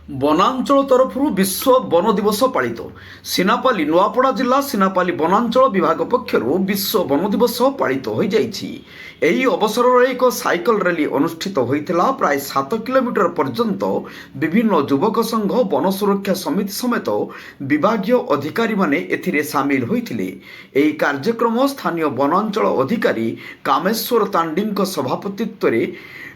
ବନାଞ୍ଚଳ ତରଫରୁ ବିଶ୍ୱ ବନ ଦିବସ ପାଳିତ। ସିନାପାଲି ନୂଆପଡ଼ା ଜିଲ୍ଲା ସିନାପାଲି ବନାଞ୍ଚଳ ବିଭାଗ ପକ୍ଷରୁ ବିଶ୍ୱ ବନ ଦିବସ ପାଳିତ ହୋଇଯାଇଛି। ଏହି ଅବସରରେ ଏକ ସାଇକେଲ ର୍ୟାଲି ଅନୁଷ୍ଠିତ ହୋଇଥିଲା। ପ୍ରାୟ 7 କିଲୋମିଟର ପର୍ଯ୍ୟନ୍ତ ବିଭିନ୍ନ ଯୁବକ ସଂଘ, ବନ ସୁରକ୍ଷା ସମିତି ସମେତ ବିଭାଗୀୟ ଅଧିକାରୀମାନେ ଏଥିରେ ସାମିଲ ହୋଇଥିଲେ। ଏହି କାର୍ଯ୍ୟକ୍ରମ ସ୍ଥାନୀୟ ବନାଞ୍ଚଳ ଅଧିକାରୀ କାମେଶ୍ୱର ତାଣ୍ଡିଙ୍କ ସଭାପତିତ୍ୱରେ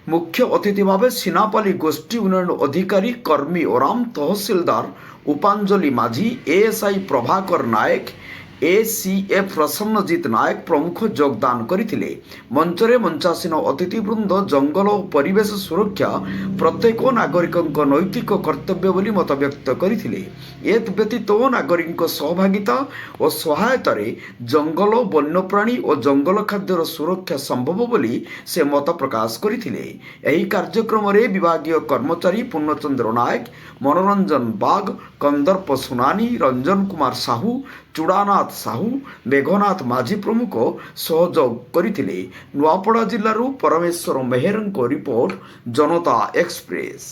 मुख्य अतिथि भाव सिनापाली गोष्ठी उन्नयन अधिकारी कर्मी ओराम तहसिलदार उपांजलि माझी, एएसआई प्रभाकर नायक, एसीएफ प्रसन्नजीत नायक प्रमुख योगदान करथिले। मंचरे मंचासीन अतिथिवृंद जंगल और परिवेश सुरक्षा प्रत्येक नागरिक नैतिक कर्तव्य बोली मत व्यक्त करथिले। एत व्यतीत नागरिक सहभागिता और सहायता जंगल, वन्यप्राणी और जंगल खाद्यर सुरक्षा संभव बोली से मत प्रकाश करथिले। एही कार्यक्रम रे विभागीय कर्मचारी पूर्णचंद्र नायक, मनोरंजन बाग, कंदर्प सुनानी, रंजन कुमार साहू, चूड़ानाथ साहू, मेघनाथ माझी प्रमुख सहयोग करथिले। नुआपड़ा जिल्लारू परमेश्वर मेहरଙ୍କ रिपोर्ट, जनता एक्सप्रेस।